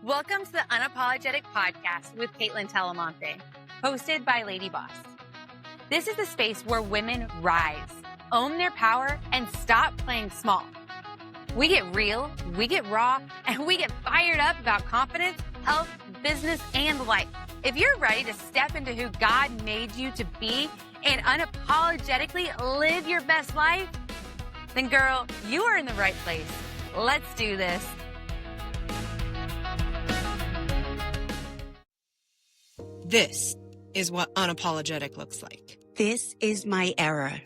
Welcome to the Unapologetic Podcast with Kaitlyn Talamante, hosted by LadyBoss. This is the space where women rise, own their power, and stop playing small. We get real, we get raw, and we get fired up about confidence, health, business, and life. If you're ready to step into who God made you to be and unapologetically live your best life, then girl, you are in the right place. Let's do this. This is what unapologetic looks like. This is my era.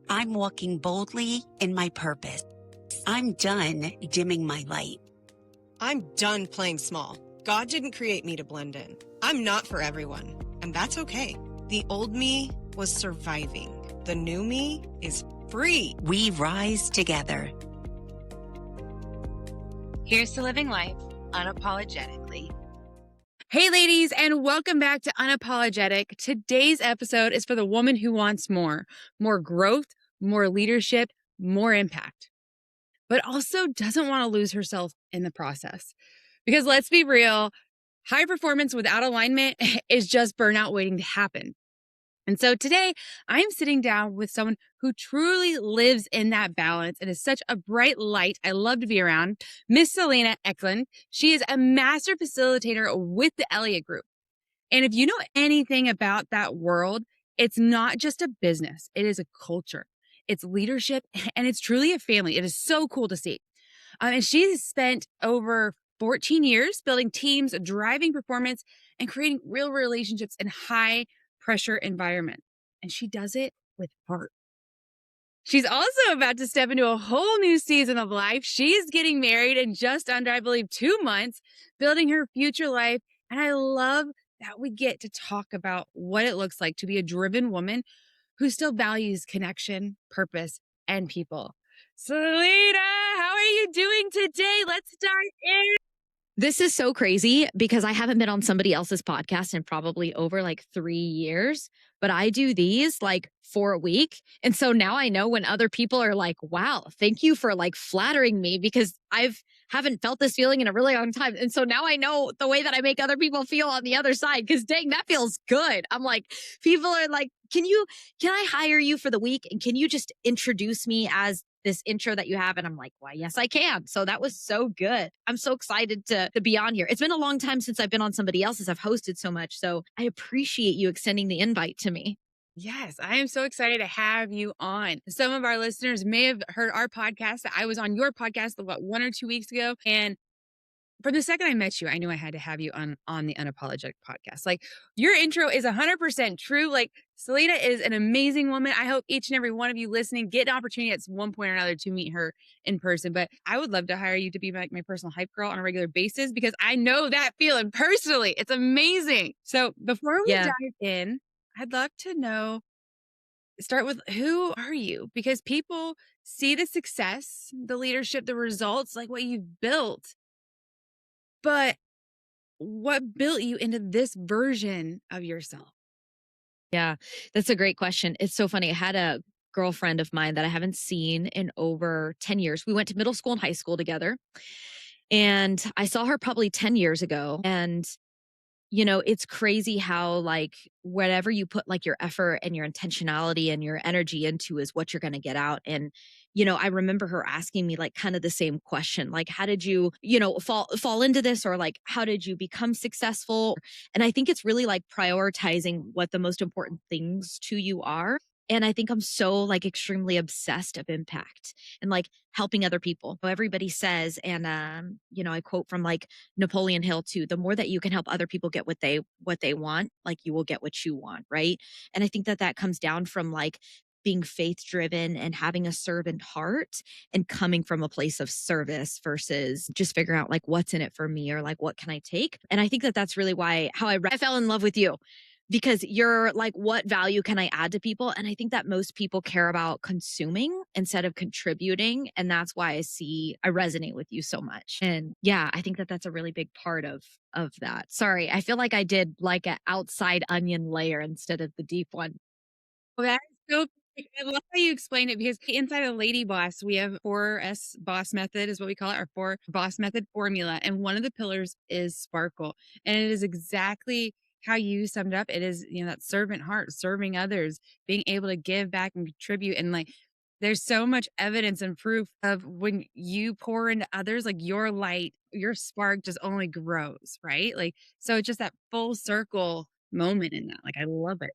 I'm walking boldly in my purpose. I'm done dimming my light. I'm done playing small. God didn't create me to blend in. I'm not for everyone, and that's okay. The old me was surviving. The new me is free. We rise together. Here's to living life unapologetically. Hey ladies, and welcome back to Unapologetic. Today's episode is for the woman who wants more growth, more leadership, more impact, but also doesn't want to lose herself in the process. Because let's be real, high performance without alignment is just burnout waiting to happen. And so today I'm sitting down with someone who truly lives in that balance and is such a bright light I love to be around, Miss Celina Eklund. She is a master facilitator with the Elliott Group. And if you know anything about that world, it's not just a business. It is a culture. It's leadership, and it's truly a family. It is so cool to see. And she's spent over 14 years building teams, driving performance, and creating real relationships in high pressure environment. And she does it with heart. She's also about to step into a whole new season of life. She's getting married in just under, I believe, 2 months, building her future life. And I love that we get to talk about what it looks like to be a driven woman who still values connection, purpose, and people. Celina, how are you doing today? Let's dive in. This is so crazy because I haven't been on somebody else's podcast in probably over like 3 years, but I do these like for a week. And so now I know when other people are like, wow, thank you for like flattering me because haven't felt this feeling in a really long time. And so now I know the way that I make other people feel on the other side because dang, that feels good. I'm like, people are like, can I hire you for the week? And can you just introduce me as this intro that you have? And I'm like, why, yes, I can. So that was so good. I'm so excited to be on here. It's been a long time since I've been on somebody else's. I've hosted so much. So I appreciate you extending the invite to me. Yes, I am so excited to have you on. Some of our listeners may have heard our podcast. I was on your podcast about 1 or 2 weeks ago. And from the second I met you, I knew I had to have you on the Unapologetic podcast. Like, your intro is 100% true. Like, Celina is an amazing woman. I hope each and every one of you listening get an opportunity at one point or another to meet her in person. But I would love to hire you to be like my personal hype girl on a regular basis because I know that feeling personally. It's amazing. So before we dive in, I'd love to start with, who are you? Because people see the success, the leadership, the results, like what you've built. But what built you into this version of yourself? Yeah, that's a great question. It's so funny. I had a girlfriend of mine that I haven't seen in over 10 years. We went to middle school and high school together. And I saw her probably 10 years ago. And it's crazy how like whatever you put like your effort and your intentionality and your energy into is what you're going to get out. And, I remember her asking me like kind of the same question, like, how did you, fall into this, or like, how did you become successful? And I think it's really like prioritizing what the most important things to you are. And I think I'm so like extremely obsessed of impact and like helping other people. Everybody says, and I quote from like Napoleon Hill too, the more that you can help other people get what they want, like you will get what you want, right? And I think that comes down from like being faith driven and having a servant heart and coming from a place of service versus just figuring out like what's in it for me or like what can I take. And I think that's really how I fell in love with you. Because you're like, what value can I add to people? And I think that most people care about consuming instead of contributing. And that's why I resonate with you so much. And yeah, I think that's a really big part of that. Sorry, I feel like I did like an outside onion layer instead of the deep one. Well, that is so I love how you explain it because inside of LadyBoss, we have 4S boss method is what we call it, our 4 boss method formula. And one of the pillars is sparkle. And it is exactly how you summed up. It is, that servant heart, serving others, being able to give back and contribute. And like, there's so much evidence and proof of when you pour into others, like your light, your spark just only grows, right? Like, so it's just that full circle moment in that. Like, I love it.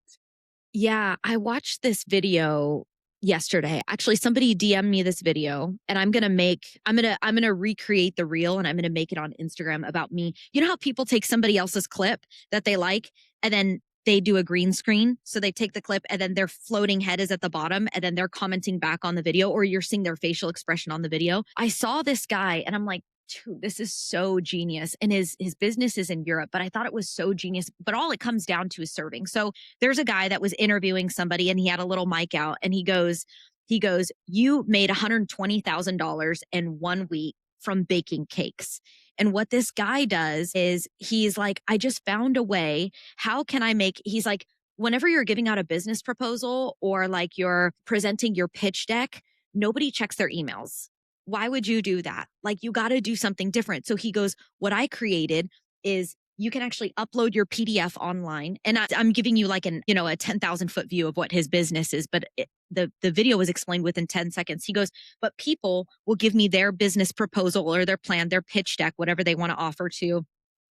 Yeah, I watched this video yesterday. Actually, somebody DM'd me this video and I'm going to recreate the reel and I'm going to make it on Instagram about me. You know how people take somebody else's clip that they like and then they do a green screen. So they take the clip and then their floating head is at the bottom and then they're commenting back on the video or you're seeing their facial expression on the video. I saw this guy and I'm like, dude, this is so genius. And his business is in Europe, but I thought it was so genius. But all it comes down to is serving. So there's a guy that was interviewing somebody and he had a little mic out and he goes, you made $120,000 in 1 week from baking cakes. And what this guy does is he's like, I just found a way. How can I make, he's like, whenever you're giving out a business proposal or like you're presenting your pitch deck, nobody checks their emails. Why would you do that? Like, you got to do something different. So he goes, what I created is you can actually upload your PDF online. And I'm giving you like a 10,000 foot view of what his business is, but the video was explained within 10 seconds. He goes, but people will give me their business proposal or their plan, their pitch deck, whatever they want to offer to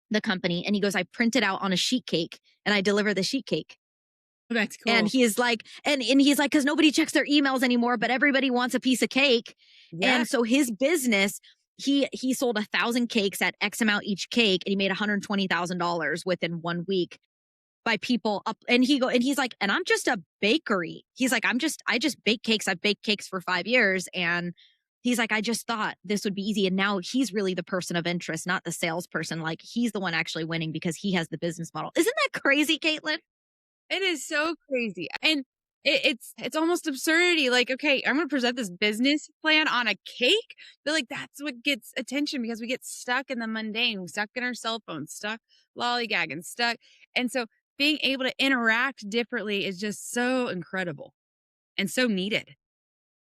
the company. And he goes, I print it out on a sheet cake and I deliver the sheet cake. That's cool. And he's like, and he's like, because nobody checks their emails anymore, but everybody wants a piece of cake. Yeah. And so his business, he sold 1,000 cakes at X amount each cake, and he made $120,000 within 1 week by people up. And he's like, and I'm just a bakery. He's like, I just bake cakes. I've baked cakes for 5 years. And he's like, I just thought this would be easy. And now he's really the person of interest, not the salesperson. Like, he's the one actually winning because he has the business model. Isn't that crazy, Kaitlyn? It is so crazy. And it's almost absurdity. Like, okay, I'm going to present this business plan on a cake. But like, that's what gets attention because we get stuck in the mundane, stuck in our cell phones, stuck lollygagging, stuck. And so being able to interact differently is just so incredible and so needed.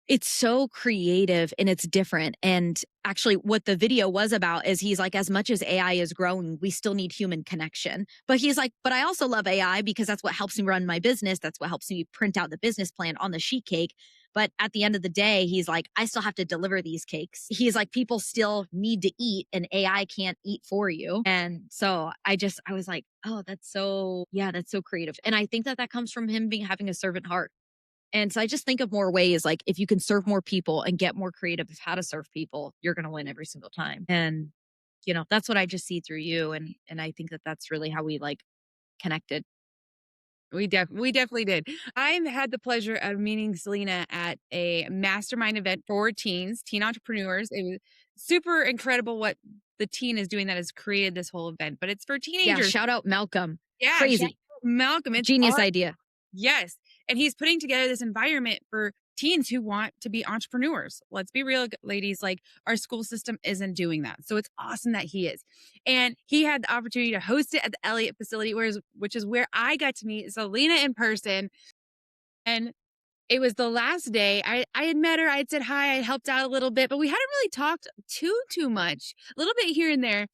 It's so creative and it's different. And actually what the video was about is he's like, as much as AI is growing, we still need human connection. But he's like, but I also love AI because that's what helps me run my business. That's what helps me print out the business plan on the sheet cake. But at the end of the day, he's like, I still have to deliver these cakes. He's like, people still need to eat and AI can't eat for you. And so I was like, oh, that's so creative. And I think that comes from him having a servant heart. And so I just think of more ways, like if you can serve more people and get more creative with how to serve people, you're going to win every single time. And, that's what I just see through you. And I think that that's really how we like connected. We definitely did. I had the pleasure of meeting Celina at a mastermind event for teens, teen entrepreneurs. It was super incredible what the teen is doing that has created this whole event, but it's for teenagers. Yeah, shout out Malcolm. Yeah, crazy. Malcolm. It's genius idea. Yes. And he's putting together this environment for teens who want to be entrepreneurs. Let's be real, ladies. Like, our school system isn't doing that. So it's awesome that he is. And he had the opportunity to host it at the Elliott facility, which is where I got to meet Celina in person. And it was the last day. I had met her. I had said hi. I helped out a little bit, but we hadn't really talked too much, a little bit here and there.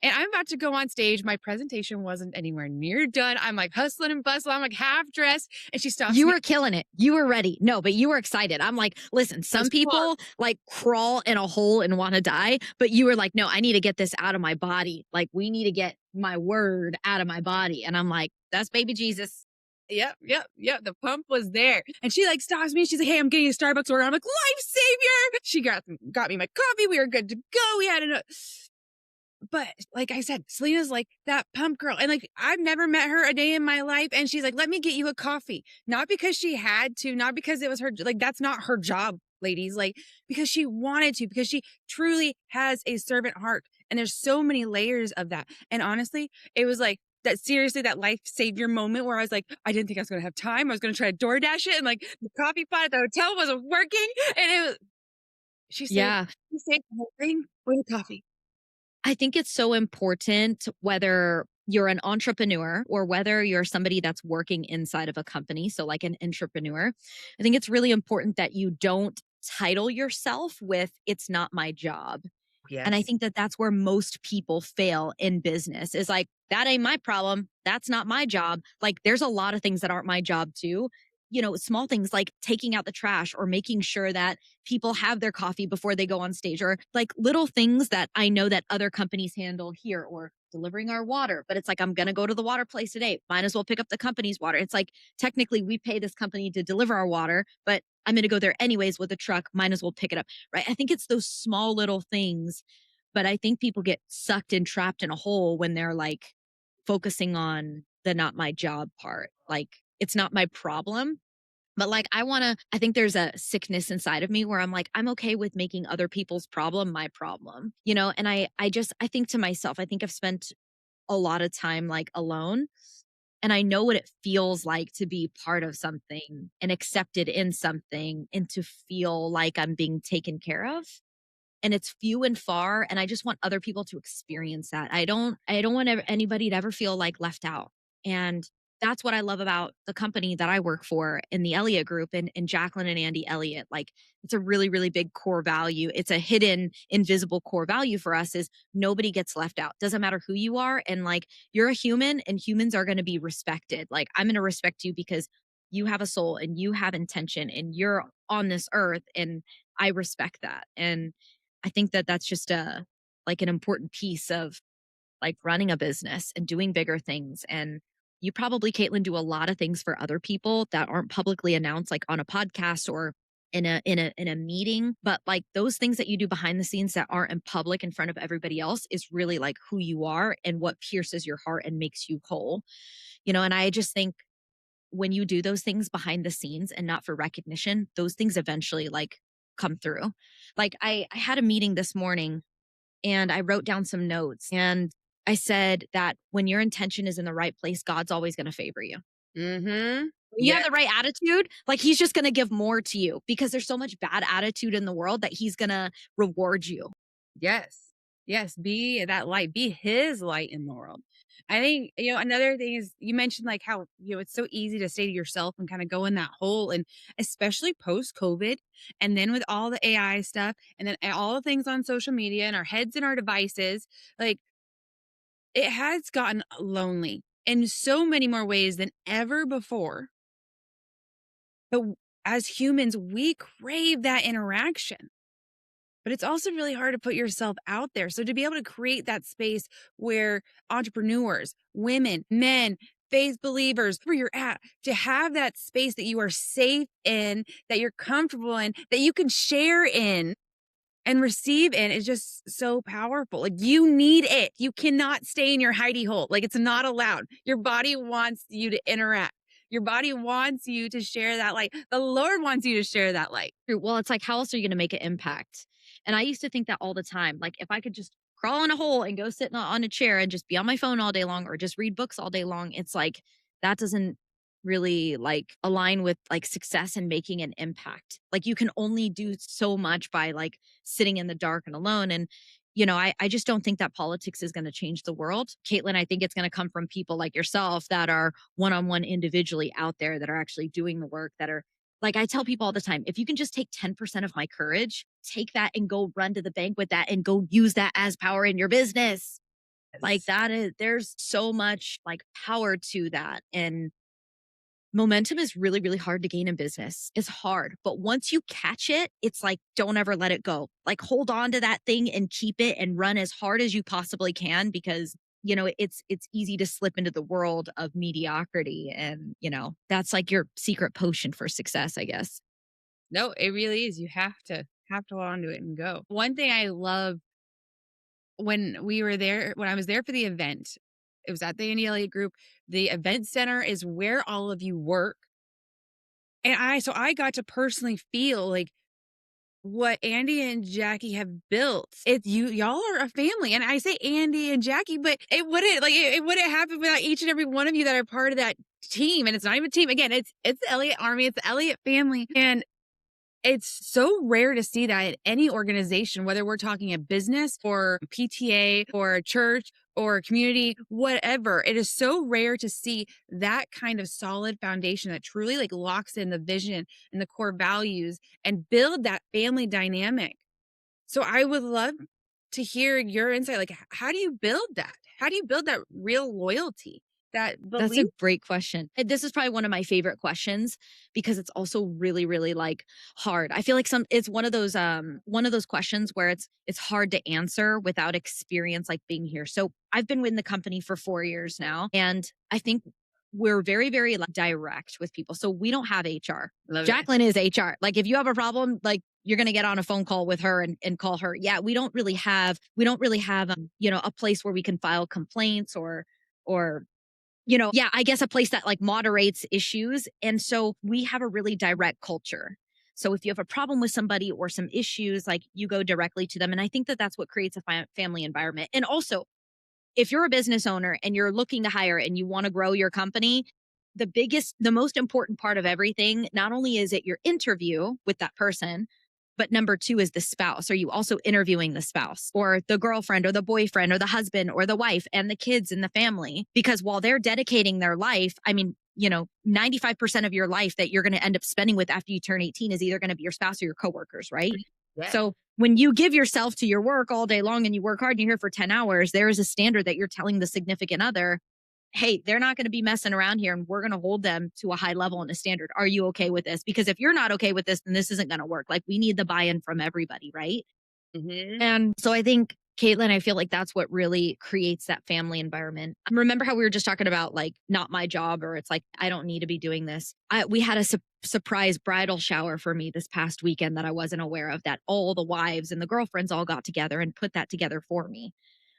And I'm about to go on stage. My presentation wasn't anywhere near done. I'm like hustling and bustling. I'm like half dressed. And she stops me. You were killing it. You were ready. No, but you were excited. I'm like, listen, some people like crawl in a hole and want to die. But you were like, no, I need to get this out of my body. Like, we need to get my word out of my body. And I'm like, that's baby Jesus. Yep. The pump was there. And she like stops me. She's like, hey, I'm getting a Starbucks order. I'm like, lifesaver. She got me my coffee. We were good to go. We had enough. But like I said, Celina's like that pump girl. And like, I've never met her a day in my life. And she's like, let me get you a coffee. Not because she had to, not because it was her, like, that's not her job, ladies. Like, because she wanted to, because she truly has a servant heart. And there's so many layers of that. And honestly, it was like that life savior moment where I was like, I didn't think I was going to have time. I was going to try to DoorDash it. And like, the coffee pot at the hotel wasn't working. And it was, she said the whole thing with a coffee. I think it's so important whether you're an entrepreneur or whether you're somebody that's working inside of a company, so like an entrepreneur, I think it's really important that you don't title yourself with "it's not my job." And I Yes. think that that's where most people fail in business is like, that ain't my problem. That's not my job. Like, there's a lot of things that aren't my job too. You know, small things like taking out the trash or making sure that people have their coffee before they go on stage, or like little things that I know that other companies handle here, or delivering our water. But it's like, I'm going to go to the water place today. Might as well pick up the company's water. It's like, technically, we pay this company to deliver our water, but I'm going to go there anyways with a truck. Might as well pick it up. Right. I think it's those small little things, but I think people get sucked and trapped in a hole when they're like focusing on the not my job part. Like, it's not my problem. But like, I think there's a sickness inside of me where I'm like, I'm okay with making other people's problem my problem, you know? And I think to myself, I think I've spent a lot of time like alone, and I know what it feels like to be part of something and accepted in something and to feel like I'm being taken care of, and it's few and far, and I just want other people to experience that. I don't want anybody to ever feel like left out. And that's what I love about the company that I work for in the Elliott Group, and Jacqueline and Andy Elliott. Like, it's a really, really big core value. It's a hidden, invisible core value for us is nobody gets left out. Doesn't matter who you are. And like, you're a human and humans are going to be respected. Like, I'm going to respect you because you have a soul and you have intention and you're on this earth, and I respect that. And I think that that's just like an important piece of like running a business and doing bigger things. And you probably, Kaitlyn, do a lot of things for other people that aren't publicly announced, like on a podcast or in a meeting. But like those things that you do behind the scenes that aren't in public in front of everybody else is really like who you are and what pierces your heart and makes you whole. You know, and I just think when you do those things behind the scenes and not for recognition, those things eventually like come through. Like I had a meeting this morning and I wrote down some notes, and I said that when your intention is in the right place, God's always going to favor you. Mm-hmm. When you have the right attitude, like he's just going to give more to you because there's so much bad attitude in the world that he's going to reward you. Yes. Yes. Be that light, be his light in the world. I think, another thing is you mentioned like how, it's so easy to stay to yourself and kind of go in that hole. And especially post COVID. And then with all the AI stuff and then all the things on social media and our heads in our devices, like it has gotten lonely in so many more ways than ever before. But as humans, we crave that interaction. But it's also really hard to put yourself out there. So to be able to create that space where entrepreneurs, women, men, faith believers, where you're at, to have that space that you are safe in, that you're comfortable in, that you can share in and receive in is just so powerful. Like you need it. You cannot stay in your hidey hole. Like it's not allowed. Your body wants you to interact. Your body wants you to share that light. The Lord wants you to share that light. Well, it's like, how else are you going to make an impact? And I used to think that all the time. Like, if I could just crawl in a hole and go sit on a chair and just be on my phone all day long or just read books all day long, it's like that doesn't really like align with like success and making an impact. Like, you can only do so much by like sitting in the dark and alone. And I just don't think that politics is going to change the world. Kaitlyn, I think it's going to come from people like yourself that are one-on-one individually out there that are actually doing the work, that are like, I tell people all the time, if you can just take 10% of my courage, take that and go run to the bank with that and go use that as power in your business. Like there's so much like power to that. And momentum is really, really hard to gain in business. It's hard. But once you catch it, it's like, don't ever let it go. Like hold on to that thing and keep it and run as hard as you possibly can, because it's easy to slip into the world of mediocrity. And, that's like your secret potion for success, I guess. No, it really is. You have to hold on to it and go. One thing I love when I was there for the event, it was at the Andy Elliott Group. The event center is where all of you work. And I got to personally feel like what Andy and Jackie have built. Y'all are a family. And I say Andy and Jackie, but it wouldn't happen without each and every one of you that are part of that team. And it's not even a team. Again, it's the Elliott Army, it's the Elliott family. And it's so rare to see that in any organization, whether we're talking a business or PTA or a church or community, whatever. It is so rare to see that kind of solid foundation that truly like locks in the vision and the core values and build that family dynamic. So I would love to hear your insight. Like, how do you build that? How do you build that real loyalty? That That's belief? a great question. And this is probably one of my favorite questions because it's also really, really like hard. I feel like it's one of those questions where it's hard to answer without experience like being here. So I've been in the company for 4 years now, and I think we're very, very like direct with people. So we don't have HR. Love it. Jacqueline is HR. Like if you have a problem, like you're going to get on a phone call with her and call her. Yeah, we don't really have a place where we can file complaints or I guess a place that like moderates issues. And so we have a really direct culture. So if you have a problem with somebody or some issues, like you go directly to them. And I think that that's what creates a family environment. And also, if you're a business owner and you're looking to hire and you want to grow your company, the most important part of everything, not only is it your interview with that person, but number 2 is the spouse. Are you also interviewing the spouse or the girlfriend or the boyfriend or the husband or the wife and the kids and the family? Because while they're dedicating their life, 95% of your life that you're going to end up spending with after you turn 18 is either going to be your spouse or your coworkers, right? Yeah. So when you give yourself to your work all day long and you work hard and you're here for 10 hours, there is a standard that you're telling the significant other, hey, they're not going to be messing around here and we're going to hold them to a high level and a standard. Are you okay with this? Because if you're not okay with this, then this isn't going to work. Like we need the buy-in from everybody, right? Mm-hmm. And so I think, Kaitlyn, I feel like that's what really creates that family environment. Remember how we were just talking about like not my job, or it's like, I don't need to be doing this. We had a surprise bridal shower for me this past weekend that I wasn't aware of, that all the wives and the girlfriends all got together and put that together for me.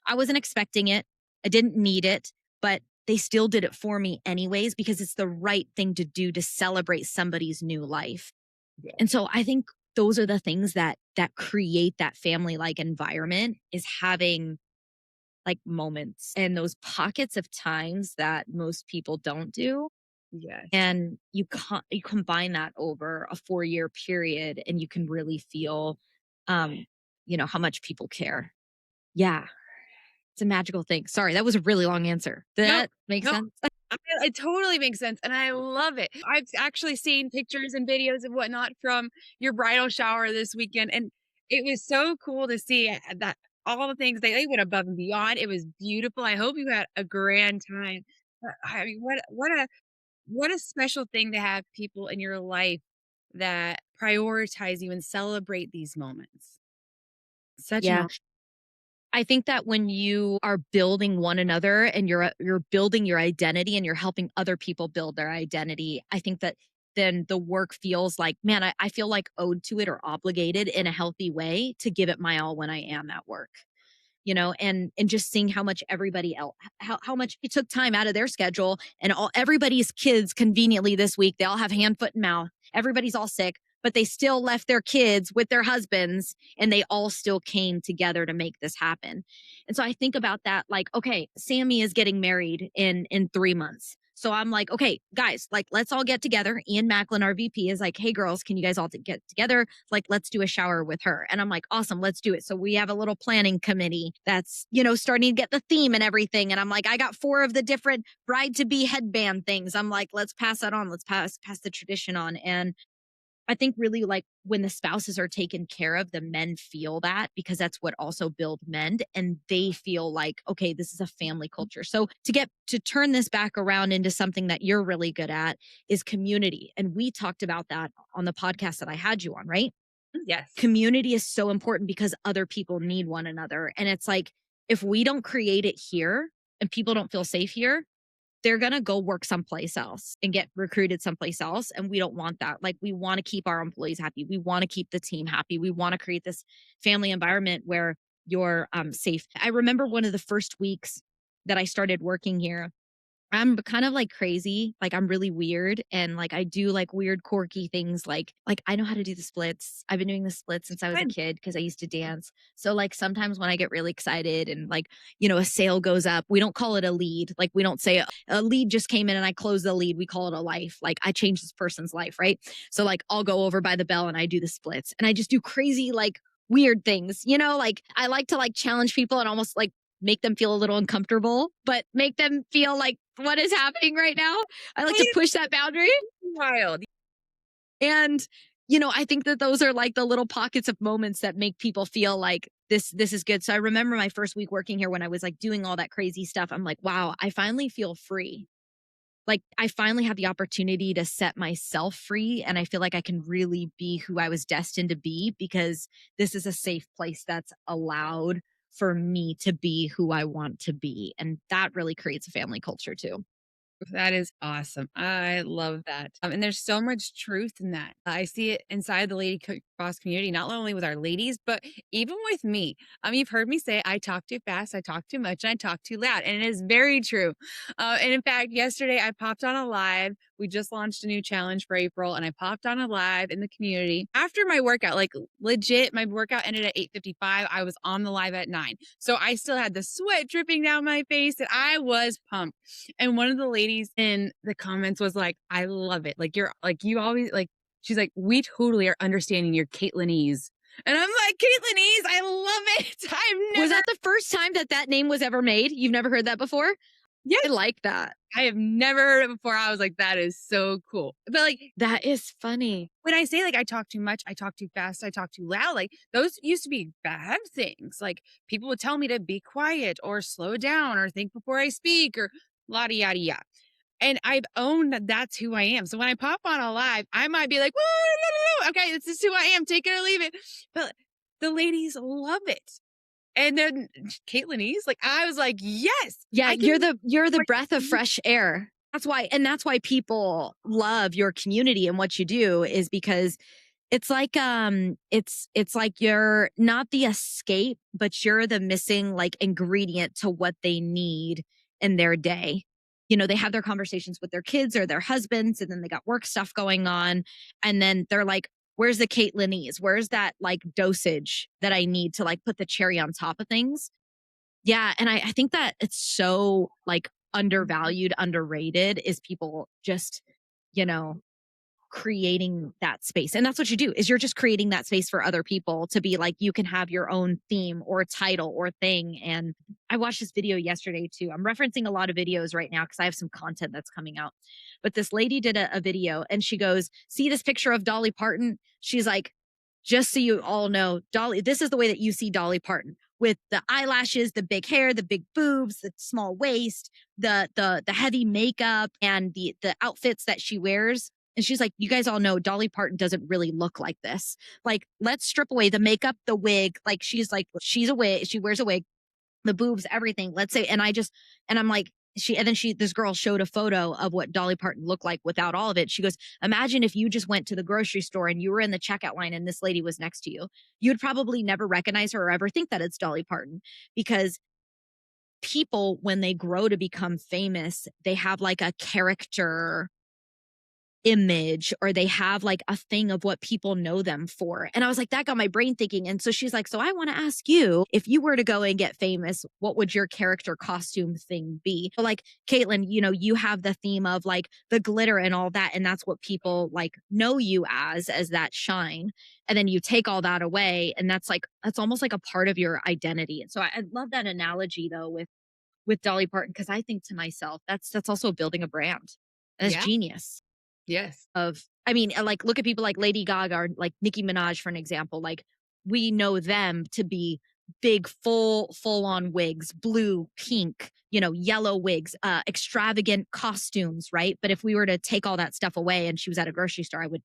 I wasn't expecting it. I didn't need it, but they still did it for me anyways, because it's the right thing to do to celebrate somebody's new life. Yeah. And so I think those are the things that create that family like environment, is having like moments and those pockets of times that most people don't do. Yes. And you combine that over a 4-year period and you can really feel, how much people care. Yeah. It's a magical thing. Sorry, that was a really long answer. Did that make sense? It totally makes sense. And I love it. I've actually seen pictures and videos and whatnot from your bridal shower this weekend. And it was so cool to see that all the things they went above and beyond. It was beautiful. I hope you had a grand time. I mean, what a special thing to have people in your life that prioritize you and celebrate these moments. Such an Yeah. I think that when you are building one another and you're building your identity and you're helping other people build their identity, I think that then the work feels like, man, I feel like owed to it or obligated in a healthy way to give it my all when I am at work. And just seeing how much everybody else, how much it took time out of their schedule, and everybody's kids conveniently this week, they all have hand, foot, and mouth. Everybody's all sick, but they still left their kids with their husbands and they all still came together to make this happen. And so I think about that, like, okay, Sammy is getting married in 3 months. So I'm like, okay, guys, like, let's all get together. Ian Macklin, our VP, is like, hey, girls, can you guys all get together? Like, let's do a shower with her. And I'm like, awesome, let's do it. So we have a little planning committee that's, starting to get the theme and everything. And I'm like, I got 4 of the different bride-to-be headband things. I'm like, let's pass that on. Let's pass the tradition on. And I think really like when the spouses are taken care of, the men feel that, because that's what also build men, and they feel like, okay, this is a family culture. So to turn this back around into something that you're really good at is community. And we talked about that on the podcast that I had you on, right? Yes. Community is so important because other people need one another. And it's like, if we don't create it here and people don't feel safe here, they're going to go work someplace else and get recruited someplace else. And we don't want that. Like, we want to keep our employees happy. We want to keep the team happy. We want to create this family environment where you're safe. I remember one of the first weeks that I started working here, I'm kind of like crazy. Like, I'm really weird. And like, I do like weird, quirky things. Like I know how to do the splits. I've been doing the splits since I was a kid because I used to dance. So like sometimes when I get really excited and like, a sale goes up, we don't call it a lead. Like, we don't say a lead just came in and I closed the lead. We call it a life. Like, I changed this person's life. Right. So like, I'll go over by the bell and I do the splits and I just do crazy, like weird things, like I like to like challenge people and almost like make them feel a little uncomfortable, but make them feel like what is happening right now. I like to push that boundary. Wild. And, I think that those are like the little pockets of moments that make people feel like this is good. So I remember my first week working here when I was like doing all that crazy stuff. I'm like, wow, I finally feel free. Like I finally have the opportunity to set myself free. And I feel like I can really be who I was destined to be because this is a safe place that's allowed for me to be who I want to be. And that really creates a family culture too. That is awesome. I love that. And there's so much truth in that. I see it inside the boss community, not only with our ladies, but even with me. You've heard me say I talk too fast, I talk too much, and I talk too loud. And it is very true. And in fact, yesterday I popped on a live. We just launched a new challenge for April, and I popped on a live in the community after my workout. Like legit, my workout ended at 8:55. I was on the live at 9. So I still had the sweat dripping down my face, and I was pumped. And one of the ladies in the comments was like, I love it. Like, you always like, she's like, we totally are understanding your Kaitlynese. And I'm like, Kaitlynese, I love it. Was that the first time that name was ever made? You've never heard that before? Yeah. I like that. I have never heard it before. I was like, that is so cool. But like, that is funny. When I say like, I talk too much, I talk too fast, I talk too loud, like those used to be bad things. Like people would tell me to be quiet or slow down or think before I speak or yada, yada, yada. And I've owned that that's who I am. So when I pop on a live, I might be like, whoa, okay, this is who I am. Take it or leave it. But the ladies love it. And then Kaitlynese, like I was like, yes. Yeah, you're the breath of fresh air. That's why people love your community and what you do is because it's like it's like you're not the escape, but you're the missing like ingredient to what they need in their day. They have their conversations with their kids or their husbands, and then they got work stuff going on. And then they're like, where's the Kaitlynese? Where's that like dosage that I need to like put the cherry on top of things? Yeah. And I think that it's so like undervalued, underrated is people just, creating that space. And that's what you do is you're just creating that space for other people to be like, you can have your own theme or title or thing. And I watched this video yesterday too. I'm referencing a lot of videos right now because I have some content that's coming out. But this lady did a video and she goes, see this picture of Dolly Parton? She's like, just so you all know, Dolly, this is the way that you see Dolly Parton with the eyelashes, the big hair, the big boobs, the small waist, the heavy makeup and the outfits that she wears. And she's like, you guys all know Dolly Parton doesn't really look like this. Like, let's strip away the makeup, the wig. Like, she's a wig. She wears a wig, the boobs, everything. Let's say, and I'm like, this girl showed a photo of what Dolly Parton looked like without all of it. She goes, imagine if you just went to the grocery store and you were in the checkout line and this lady was next to you. You'd probably never recognize her or ever think that it's Dolly Parton because people, when they grow to become famous, they have like a character image or they have like a thing of what people know them for. And I was like, that got my brain thinking. And so she's like, so I want to ask you, if you were to go and get famous, what would your character costume thing be? So like, Kaitlyn, you have the theme of like the glitter and all that. And that's what people like know you as that shine. And then you take all that away. And that's almost like a part of your identity. And so I love that analogy though with Dolly Parton, because I think to myself, that's also building a brand. That's genius. Yes. Like look at people like Lady Gaga or like Nicki Minaj, for an example. Like we know them to be big, full on wigs, blue, pink, yellow wigs, extravagant costumes, right? But if we were to take all that stuff away and she was at a grocery store, I would,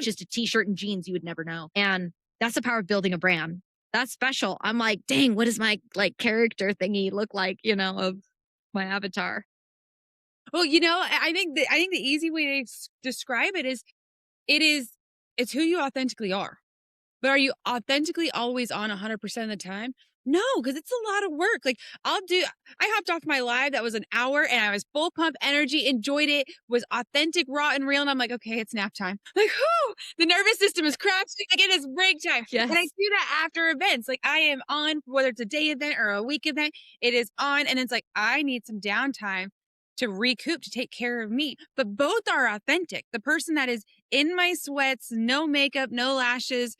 just a t-shirt and jeans, you would never know. And that's the power of building a brand. That's special. I'm like, dang, what does my like character thingy look like, of my avatar? Well, I think the easy way to describe it is it's who you authentically are. But are you authentically always on 100% of the time? No, because it's a lot of work. Like I hopped off my live that was an hour and I was full pump energy, enjoyed it, was authentic, raw and real. And I'm like, okay, it's nap time. Like, the nervous system is crashing. Like it is break time. Yes. And I do that after events. Like I am on, whether it's a day event or a week event, it is on. And it's like, I need some downtime to recoup, to take care of me. But both are authentic. The person that is in my sweats, no makeup, no lashes,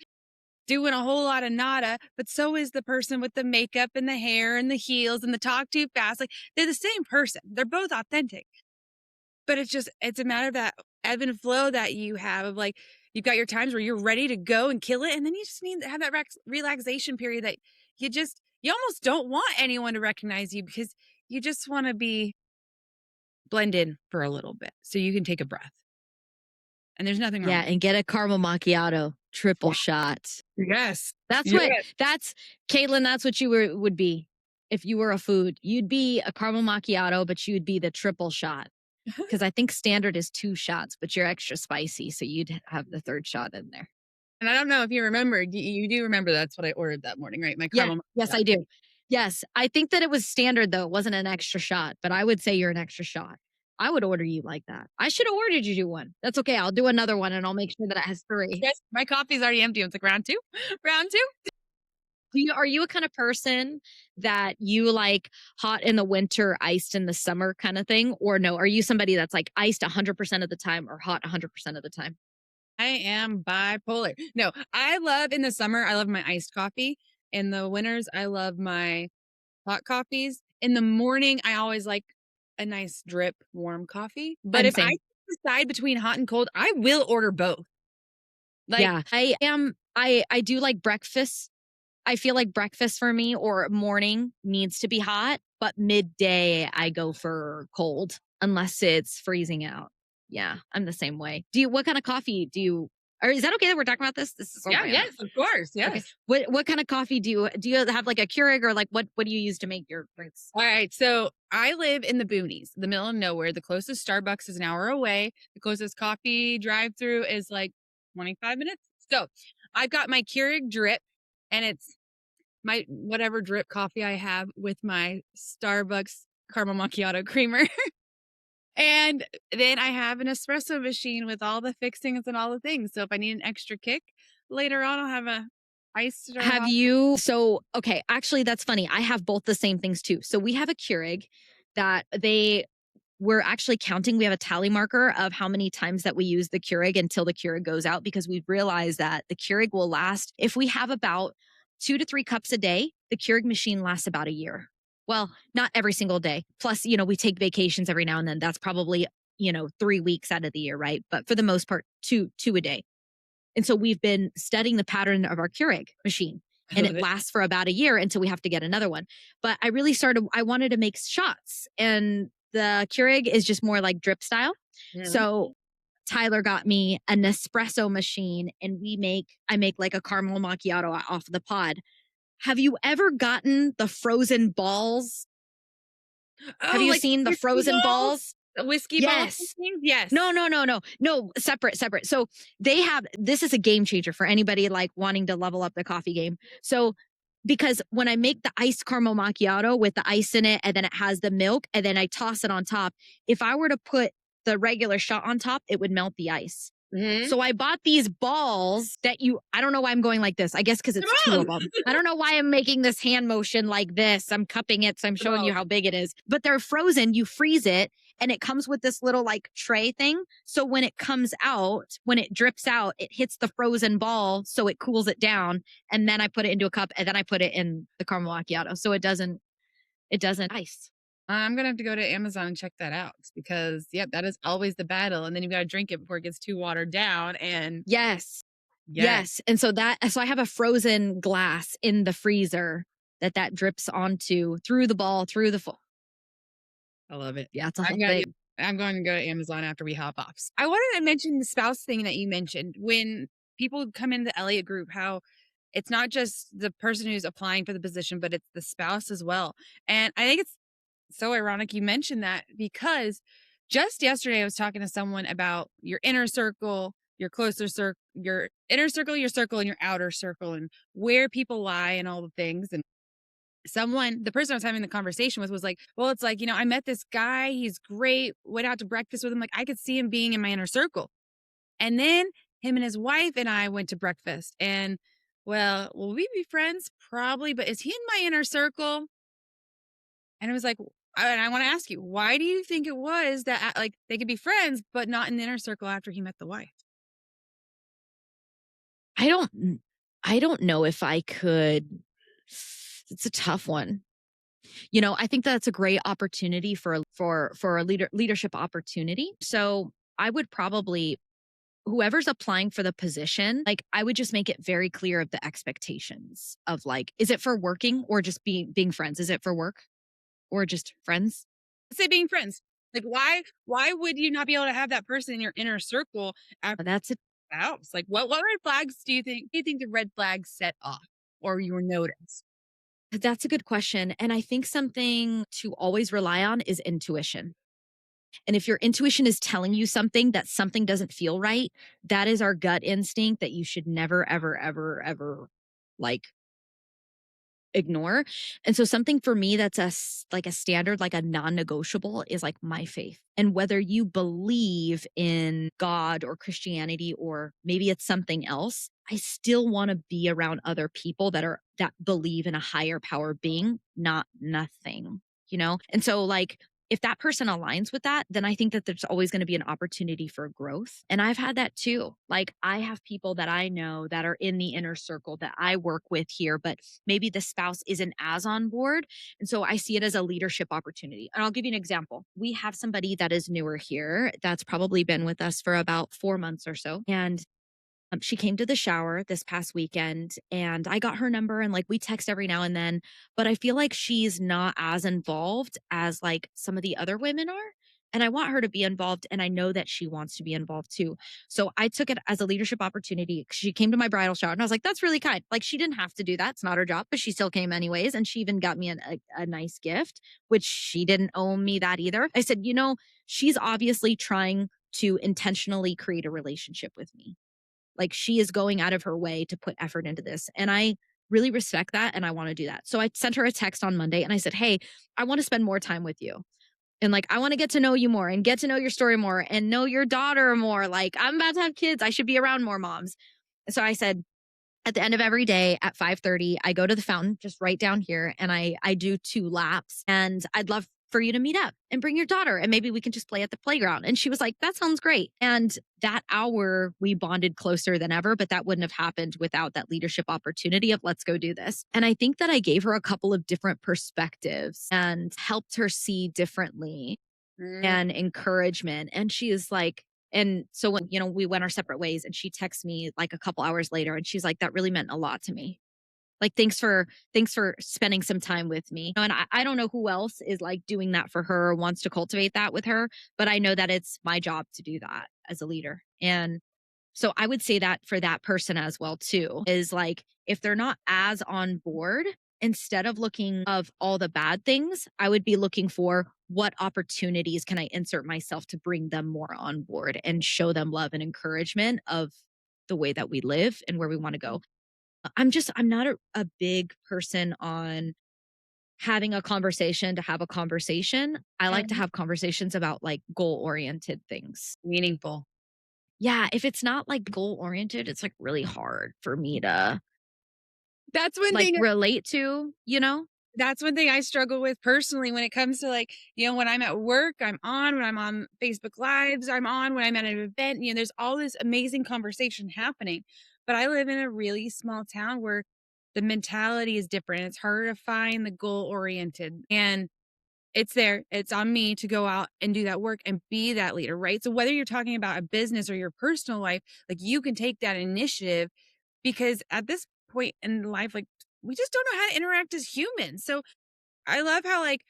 doing a whole lot of nada, but so is the person with the makeup and the hair and the heels and the talk too fast. Like, they're the same person. They're both authentic. But it's a matter of that ebb and flow that you have of like, you've got your times where you're ready to go and kill it. And then you just need to have that relaxation period that you almost don't want anyone to recognize you because you just want to blend in for a little bit so you can take a breath. And there's nothing wrong. Yeah, and get a caramel macchiato, triple shot. Yes. That's Kaitlyn, that's what you would be. If you were a food, you'd be a caramel macchiato, but you'd be the triple shot. Because I think standard is 2 shots, but you're extra spicy. So you'd have the 3rd shot in there. And I don't know if you remember, you do remember that's what I ordered that morning, right? My caramel. Yes, I do. Yes. I think that it was standard though. It wasn't an extra shot, but I would say you're an extra shot. I would order you like that. I should have ordered you one. That's okay. I'll do another one and I'll make sure that it has 3. Yes, my coffee's already empty. It's like round 2. Round 2. Are you a kind of person that you like hot in the winter, iced in the summer kind of thing? Or no, are you somebody that's like iced 100% of the time or hot 100% of the time? I am bipolar. No, in the summer, I love my iced coffee. In the winters, I love my hot coffees. In the morning, I always like a nice drip warm coffee. But if I decide between hot and cold, I will order both. Like, yeah, I do like breakfast. I feel like breakfast for me or morning needs to be hot, but midday I go for cold unless it's freezing out. Yeah, I'm the same way. What kind of coffee or is that okay that we're talking about this? This is so random. Yes, of course. Yes. Okay. What kind of coffee do you have like a Keurig or like what do you use to make your drinks? All right. So I live in the boonies, the middle of nowhere. The closest Starbucks is an hour away. The closest coffee drive-through is like 25 minutes. So I've got my Keurig drip and it's my whatever drip coffee I have with my Starbucks caramel macchiato creamer. And then I have an espresso machine with all the fixings and all the things. So if I need an extra kick later on, I'll have a iced. Okay, actually that's funny. I have both the same things too. So we have a Keurig that we're actually counting. We have a tally marker of how many times that we use the Keurig until the Keurig goes out because we've realized that the Keurig will last. If we have about 2 to 3 cups a day, the Keurig machine lasts about a year. Well, not every single day. Plus, we take vacations every now and then. That's probably, 3 weeks out of the year, right? But for the most part, two a day. And so we've been studying the pattern of our Keurig machine and it lasts for about a year until we have to get another one. But I wanted to make shots and the Keurig is just more like drip style. Mm-hmm. So Tyler got me a Nespresso machine and I make like a caramel macchiato off the pod. Have you ever gotten the frozen balls? Have you seen the frozen balls? Whiskey balls? Yes. No, separate. So this is a game changer for anybody like wanting to level up the coffee game. So because when I make the iced caramel macchiato with the ice in it and then it has the milk and then I toss it on top, if I were to put the regular shot on top, it would melt the ice. Mm-hmm. So I bought these balls that I don't know why I'm going like this. I guess because it's 2 of them. I don't know why I'm making this hand motion like this. I'm cupping it. So I'm showing you how big it is, but they're frozen. You freeze it and it comes with this little like tray thing. So when it comes out, when it drips out, it hits the frozen ball. So it cools it down. And then I put it into a cup and then I put it in the caramel macchiato. So it doesn't ice. I'm going to have to go to Amazon and check that out because, that is always the battle. And then you've got to drink it before it gets too watered down. And yes. And so I have a frozen glass in the freezer that drips onto through the ball, through the full. I love it. Yeah, it's a whole thing. I'm going to go to Amazon after we hop off. I wanted to mention the spouse thing that you mentioned when people come in the Elliott group, how it's not just the person who's applying for the position, but it's the spouse as well. And I think it's so ironic you mentioned that because just yesterday I was talking to someone about your inner circle, your closer circle, your inner circle, your circle, and your outer circle, and where people lie and all the things. And the person I was having the conversation with was like, well, it's like, I met this guy. He's great. Went out to breakfast with him. Like I could see him being in my inner circle. And then him and his wife and I went to breakfast and well, will we be friends? Probably. But is he in my inner circle? And I was like, and I want to ask you, why do you think it was that like they could be friends, but not in the inner circle after he met the wife? I don't I don't know if I could. It's a tough one. I think that's a great opportunity for a leadership opportunity. So I would probably, whoever's applying for the position, like I would just make it very clear of the expectations of like, is it for working or just being friends? Is it for work or just friends? Say being friends. Like why would you not be able to have that person in your inner circle after That's it. the house? Like what red flags do you think the red flags set off or you notice? That's a good question. And I think something to always rely on is intuition. And if your intuition is telling you something that something doesn't feel right, that is our gut instinct that you should never, ever, ever, ever like ignore. And so something for me that's like a standard, like a non-negotiable is like my faith. And whether you believe in God or Christianity or maybe it's something else, I still want to be around other people that believe in a higher power being, not nothing, And so like if that person aligns with that, then I think that there's always going to be an opportunity for growth. And I've had that too. Like I have people that I know that are in the inner circle that I work with here, but maybe the spouse isn't as on board. And so I see it as a leadership opportunity. And I'll give you an example. We have somebody that is newer here that's probably been with us for about 4 months or so. And she came to the shower this past weekend and I got her number and like we text every now and then, but I feel like she's not as involved as like some of the other women are. And I want her to be involved and I know that she wants to be involved too. So I took it as a leadership opportunity. She came to my bridal shower and I was like, that's really kind. Like she didn't have to do that. It's not her job, but she still came anyways. And she even got me a nice gift, which she didn't owe me that either. I said, she's obviously trying to intentionally create a relationship with me. Like she is going out of her way to put effort into this. And I really respect that. And I want to do that. So I sent her a text on Monday and I said, hey, I want to spend more time with you. And like, I want to get to know you more and get to know your story more and know your daughter more. Like I'm about to have kids. I should be around more moms. So I said, at the end of every day at 5:30, I go to the fountain just right down here and I do 2 laps and I'd love for you to meet up and bring your daughter and maybe we can just play at the playground. And she was like, that sounds great. And that hour we bonded closer than ever, but that wouldn't have happened without that leadership opportunity of let's go do this. And I think that I gave her a couple of different perspectives and helped her see differently and encouragement. And she is like, and so when, we went our separate ways and she texts me like a couple hours later and she's like, that really meant a lot to me. Like, thanks for spending some time with me. And I don't know who else is like doing that for her or wants to cultivate that with her, but I know that it's my job to do that as a leader. And so I would say that for that person as well too, is like, if they're not as on board, instead of looking of all the bad things, I would be looking for what opportunities can I insert myself to bring them more on board and show them love and encouragement of the way that we live and where we want to go. I'm not a big person on having a conversation to have a conversation. I like to have conversations about like goal oriented things. Meaningful. Yeah. If it's not like goal oriented, it's like really hard for me to That's one like thing relate to. That's one thing I struggle with personally when it comes to like, when I'm at work, I'm on, when I'm on Facebook Lives, I'm on, when I'm at an event, there's all this amazing conversation happening. But I live in a really small town where the mentality is different. It's harder to find the goal oriented. And it's there. It's on me to go out and do that work and be that leader, right? So whether you're talking about a business or your personal life, like you can take that initiative because at this point in life, like we just don't know how to interact as humans. So I love how like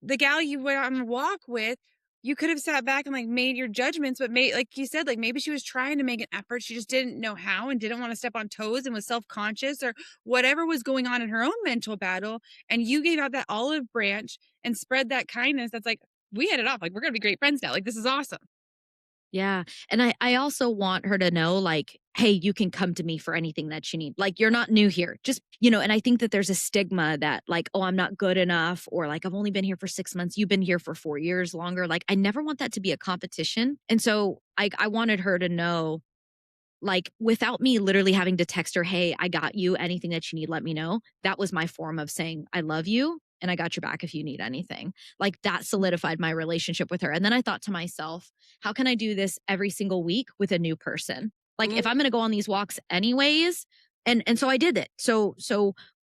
the gal you went on a walk with, you could have sat back and like made your judgments, but like you said, like maybe she was trying to make an effort. She just didn't know how and didn't want to step on toes and was self-conscious or whatever was going on in her own mental battle. And you gave out that olive branch and spread that kindness. That's like, we hit it off. Like, we're going to be great friends now. Like, this is awesome. Yeah. And I also want her to know, like, hey, you can come to me for anything that you need. Like, you're not new here. Just, and I think that there's a stigma that, like, oh, I'm not good enough, or like, I've only been here for 6 months. You've been here for 4 years longer. Like, I never want that to be a competition. And so I wanted her to know, like, without me literally having to text her, hey, I got you. Anything that you need, let me know. That was my form of saying, I love you. And I got your back if you need anything. Like that solidified my relationship with her. And then I thought to myself, how can I do this every single week with a new person? Like if I'm going to go on these walks anyways, And so I did it. So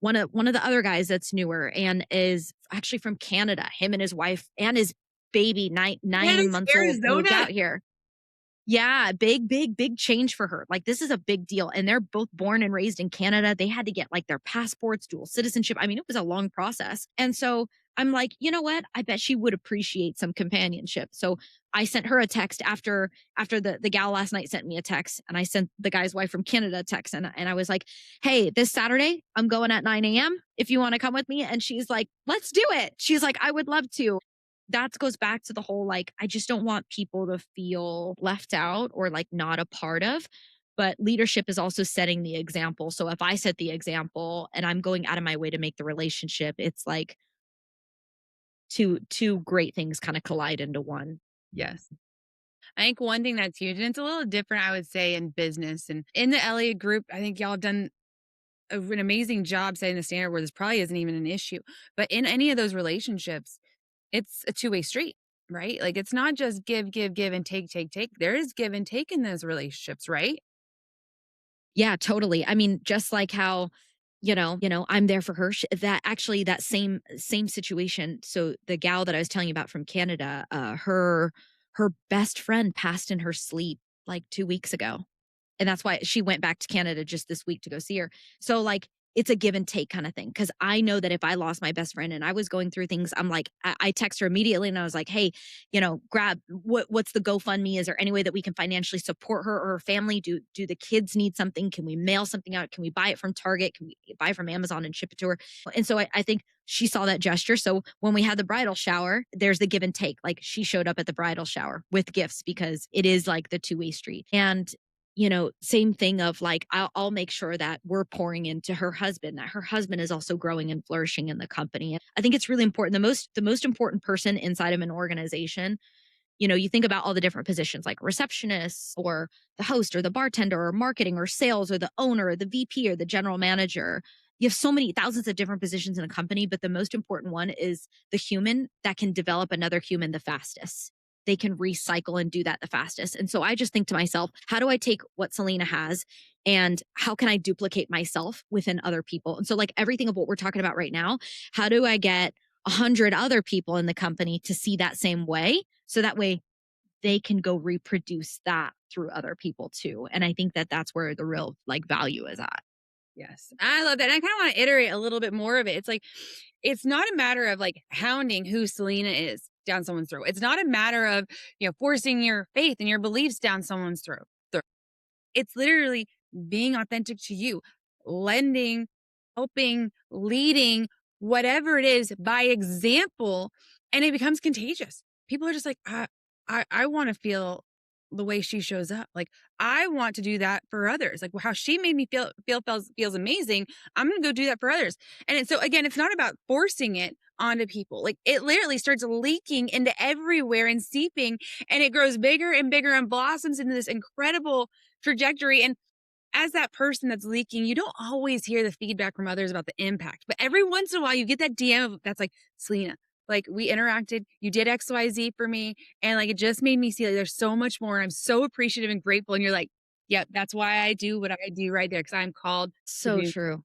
one of the other guys that's newer and is actually from Canada, him and his wife and his baby, nine months old, moved Arizona. out here. Yeah, big change for her. Like, this is a big deal. And they're both born and raised in Canada. They had to get like their passports, dual citizenship. I mean, it was a long process. And so I'm like, you know what? I bet she would appreciate some companionship. So I sent her a text after the gal last night sent me a text, and I sent the guy's wife from Canada a text, and I was like, hey, this Saturday I'm going at 9 a.m. if you want to come with me. And she's like, let's do it. She's like, I would love to. That goes back to the whole, like, I just don't want people to feel left out or like not a part of. But leadership is also setting the example. So if I set the example and I'm going out of my way to make the relationship, it's like two great things kind of collide into one. Yes. I think one thing that's huge, and it's a little different, I would say, in business and in the Elliott group, I think y'all have done an amazing job setting the standard where this probably isn't even an issue. But in any of those relationships, it's a two-way street, right? Like, it's not just give, and take. There is give and take in those relationships, right? Yeah, totally. I mean, just like how, I'm there for her. That actually, that same situation. So the gal that I was telling you about from Canada, her best friend passed in her sleep like 2 weeks ago. And that's why she went back to Canada just this week to go see her. So like, it's a give and take kind of thing. Cause I know that if I lost my best friend and I was going through things, I'm like, I text her immediately and I was like, hey, grab what's the GoFundMe? Is there any way that we can financially support her or her family? Do the kids need something? Can we mail something out? Can we buy it from Target? Can we buy it from Amazon and ship it to her? And so I think she saw that gesture. So when we had the bridal shower, there's the give and take. Like, she showed up at the bridal shower with gifts because it is like the two-way street. And same thing of like, I'll make sure that we're pouring into her husband, that her husband is also growing and flourishing in the company. I think it's really important. The most important person inside of an organization, you think about all the different positions like receptionists or the host or the bartender or marketing or sales or the owner or the VP or the general manager. You have so many thousands of different positions in a company, but the most important one is the human that can develop another human the fastest. They can recycle and do that the fastest. And so I just think to myself, how do I take what Celina has and how can I duplicate myself within other people? And so, like, everything of what we're talking about right now, how do I get 100 other people in the company to see that same way? So that way they can go reproduce that through other people too. And I think that that's where the real like value is at. Yes. I love that. And I kind of want to iterate a little bit more of it. It's like, it's not a matter of like hounding who Celina is down someone's throat. It's not a matter of, forcing your faith and your beliefs down someone's throat. It's literally being authentic to you, lending, helping, leading, whatever it is by example. And it becomes contagious. People are just like, I want to feel the way she shows up. Like, I want to do that for others. Like, how she made me feels amazing. I'm going to go do that for others. And so again, it's not about forcing it onto people. Like, it literally starts leaking into everywhere and seeping, and it grows bigger and bigger and blossoms into this incredible trajectory. And as that person that's leaking, you don't always hear the feedback from others about the impact, but every once in a while you get that DM that's like, Celina, like, we interacted, you did XYZ for me. And like, it just made me see like there's so much more. I'm so appreciative and grateful. And you're like, yep, that's why I do what I do right there. Cause I'm called. So true.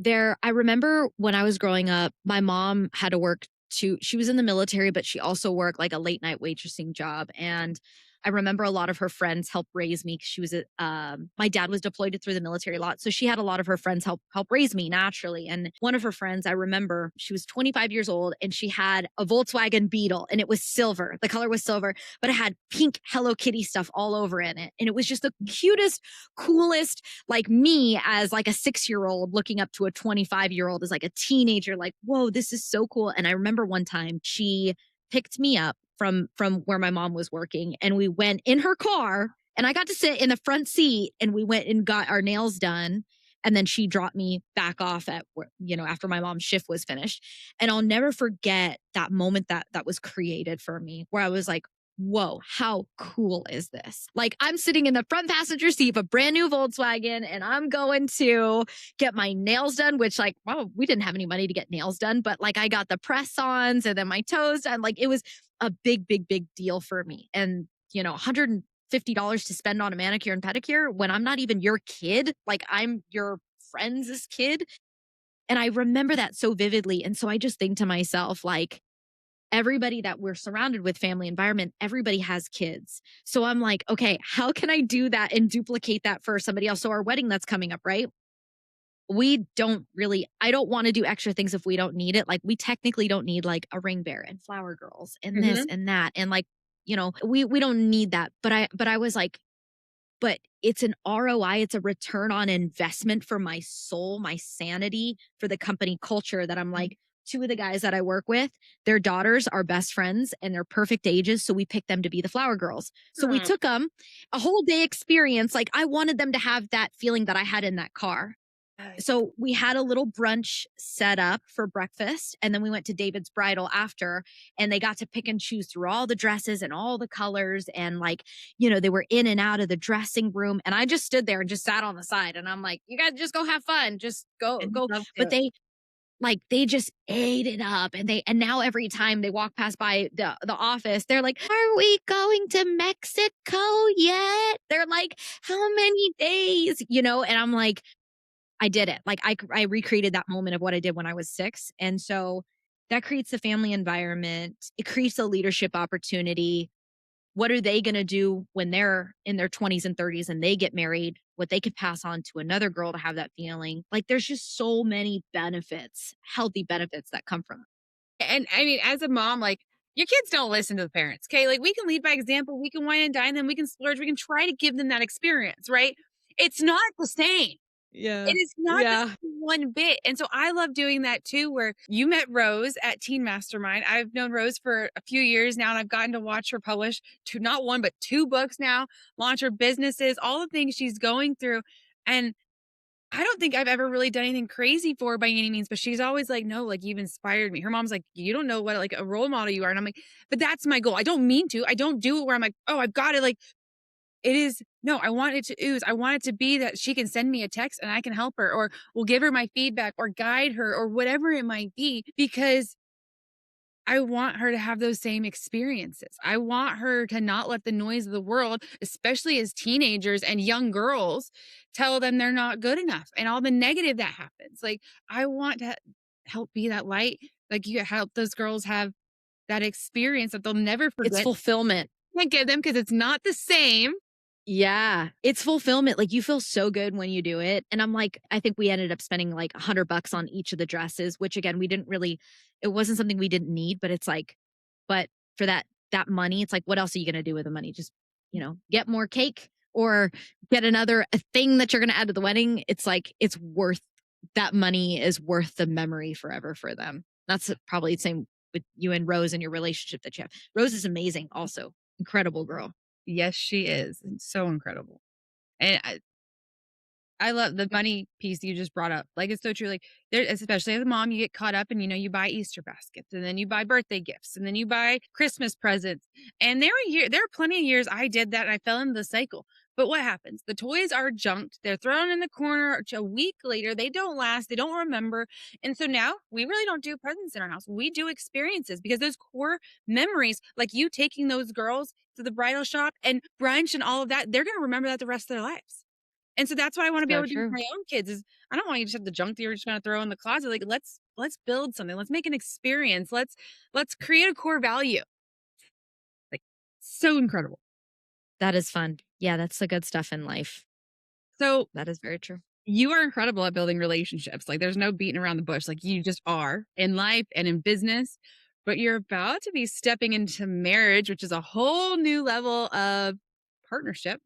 I remember when I was growing up, my mom had to work she was in the military, but she also worked like a late night waitressing job. And I remember a lot of her friends helped raise me because she was my dad was deployed through the military a lot. So she had a lot of her friends help raise me naturally. And one of her friends, I remember, she was 25 years old and she had a Volkswagen Beetle and it was silver. The color was silver, but it had pink Hello Kitty stuff all over in it. And it was just the cutest, coolest, like me as like a 6-year-old looking up to a 25-year-old as like a teenager, like, whoa, this is so cool. And I remember one time she picked me up from where my mom was working, and we went in her car, and I got to sit in the front seat, and we went and got our nails done. And then she dropped me back off at, after my mom's shift was finished. And I'll never forget that moment that was created for me, where I was like, whoa, how cool is this? Like, I'm sitting in the front passenger seat of a brand new Volkswagen and I'm going to get my nails done, which, like, wow, we didn't have any money to get nails done, but like, I got the press-ons and then my toes done. Like, it was a big, big, big deal for me. And, $150 to spend on a manicure and pedicure when I'm not even your kid, like, I'm your friends as kid. And I remember that so vividly. And so I just think to myself, like, everybody that we're surrounded with, family environment, everybody has kids. So I'm like, okay, how can I do that and duplicate that for somebody else? So our wedding that's coming up, right? I don't want to do extra things if we don't need it. Like, we technically don't need like a ring bearer and flower girls and this Mhm. and that. And like, we don't need that. But I was like, but it's an ROI, it's a return on investment for my soul, my sanity, for the company culture that I'm like, two of the guys that I work with, their daughters are best friends and they're perfect ages. So we picked them to be the flower girls. So we Aw. took them a whole day experience. Like, I wanted them to have that feeling that I had in that car. So we had a little brunch set up for breakfast, and then we went to David's bridal after, and they got to pick and choose through all the dresses and all the colors, and like, they were in and out of the dressing room, and I just stood there and just sat on the side, and I'm like, you guys just go have fun, just go I'd go. love But to. they just ate it up, and now every time they walk past by the office, they're like, are we going to Mexico yet? They're like, how many days? And I'm like, I did it. Like, I recreated that moment of what I did when I was 6. And so that creates a family environment. It creates a leadership opportunity. What are they going to do when they're in their 20s and 30s and they get married? What they could pass on to another girl to have that feeling. Like, there's just so many benefits, healthy benefits that come from it. And I mean, as a mom, like, your kids don't listen to the parents. Okay. Like, we can lead by example. We can wine and dine them. We can splurge. We can try to give them that experience, right? It's not the same. Yeah. It is not the Yeah. same one bit. And so I love doing that too, where you met Rose at Teen Mastermind. I've known Rose for a few years now, and I've gotten to watch her publish not one, but 2 books now, launch her businesses, all the things she's going through. And I don't think I've ever really done anything crazy for her by any means, but she's always like, no, like, you've inspired me. Her mom's like, you don't know what like a role model you are. And I'm like, but that's my goal. I don't mean to. I don't do it where I'm like, oh, I've got it. Like, it is, no, I want it to ooze. I want it to be that she can send me a text and I can help her, or will give her my feedback or guide her or whatever it might be, because I want her to have those same experiences. I want her to not let the noise of the world, especially as teenagers and young girls, tell them they're not good enough and all the negative that happens. Like, I want to help be that light. Like, you help those girls have that experience that they'll never It's forget. fulfillment. Can't give them because it's not the same. Yeah, it's fulfillment. Like, you feel so good when you do it. And I'm like, I think we ended up spending like $100 on each of the dresses, which again, it wasn't something we didn't need, but it's like, but for that money, it's like, what else are you going to do with the money? Just, get more cake or get another thing that you're going to add to the wedding. It's like, that money is worth the memory forever for them. That's probably the same with you and Rose and your relationship that you have. Rose is amazing also. Incredible girl. Yes, she is. It's so incredible. And I love the money piece you just brought up. Like, it's so true. Like, there, especially as a mom, you get caught up and, you buy Easter baskets, and then you buy birthday gifts, and then you buy Christmas presents. And there are plenty of years I did that and I fell into the cycle. But what happens? The toys are junked. They're thrown in the corner a week later. They don't last. They don't remember. And so now we really don't do presents in our house. We do experiences, because those core memories, like you taking those girls to the bridal shop and brunch and all of that, they're going to remember that the rest of their lives. And so that's what I want to be So able to do with true. my own kids is, I don't want you to just have the junk that you're just going to throw in the closet. Like, let's build something. Let's make an experience. Let's create a core value. Like, so incredible. That is fun. Yeah, that's the good stuff in life. So That is very true. you are incredible at building relationships. Like, there's no beating around the bush. Like, you just are in life and in business. But you're about to be stepping into marriage, which is a whole new level of partnership.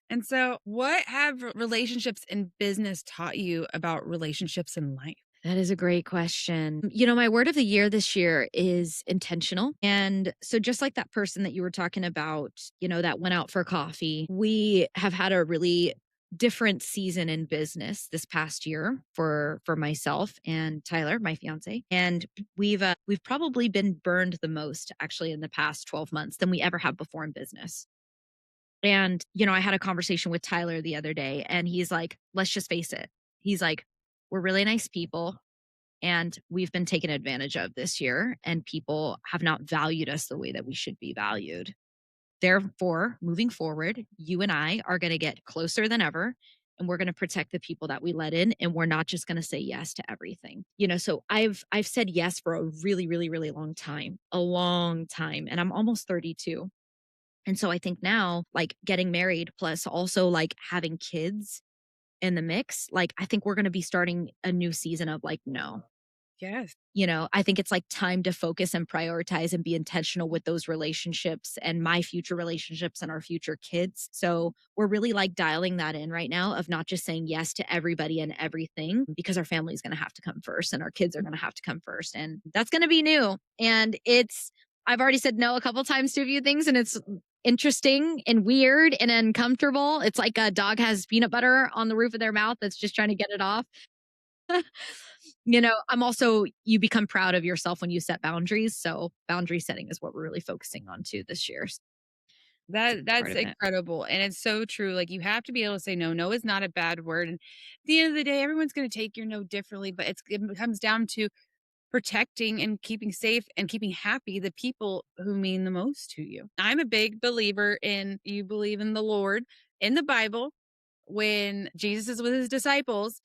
And so, what have relationships in business taught you about relationships in life? That is a great question. My word of the year this year is intentional. And so, just like that person that you were talking about, that went out for coffee, we have had a really different season in business this past year for myself and Tyler, my fiance. And we've probably been burned the most actually in the past 12 months than we ever have before in business. And, I had a conversation with Tyler the other day, and he's like, let's just face it. He's like, we're really nice people, and we've been taken advantage of this year, and people have not valued us the way that we should be valued. Therefore, moving forward, you and I are going to get closer than ever, and we're going to protect the people that we let in, and we're not just going to say yes to everything. So I've said yes for a really, really, really long time, and I'm almost 32. And so I think now, like, getting married plus also like having kids in the mix, like, I think we're going to be starting a new season of like, no. Yes. I think it's like time to focus and prioritize and be intentional with those relationships and my future relationships and our future kids. So we're really like dialing that in right now of not just saying yes to everybody and everything, because our family is going to have to come first and our kids are going to have to come first. And that's going to be new. And I've already said no a couple times to a few things, and it's interesting and weird and uncomfortable. It's like a dog has peanut butter on the roof of their mouth that's just trying to get it off. I'm also, you become proud of yourself when you set boundaries. So boundary setting is what we're really focusing on too this year. That's Part of it. incredible. And it's so true. Like, you have to be able to say no. No is not a bad word. And at the end of the day, everyone's going to take your no differently, but it comes down to protecting and keeping safe and keeping happy the people who mean the most to you. I'm a big believer in, you believe in the Lord in the Bible. When Jesus is with his disciples,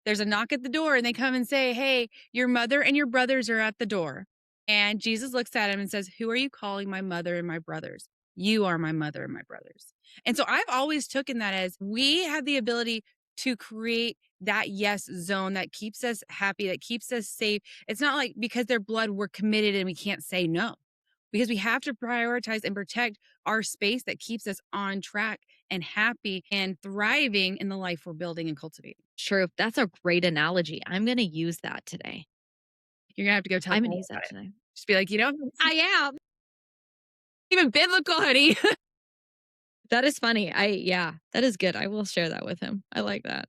there's a knock at the door and they come and say, "Hey, your mother and your brothers are at the door." And Jesus looks at him and says, "Who are you calling my mother and my brothers? You are my mother and my brothers." And so I've always taken that as we have the ability to create that yes zone that keeps us happy, that keeps us safe. It's not like because they're blood, we're committed and we can't say no, because we have to prioritize and protect our space that keeps us on track and happy and thriving in the life we're building and cultivating. True. That's a great analogy. I'm going to use that today. You're gonna have to go tell I'm going to Paul use about that it. today. Just be like, I am. even biblical, honey. That is funny. That is good. I will share that with him. I like that.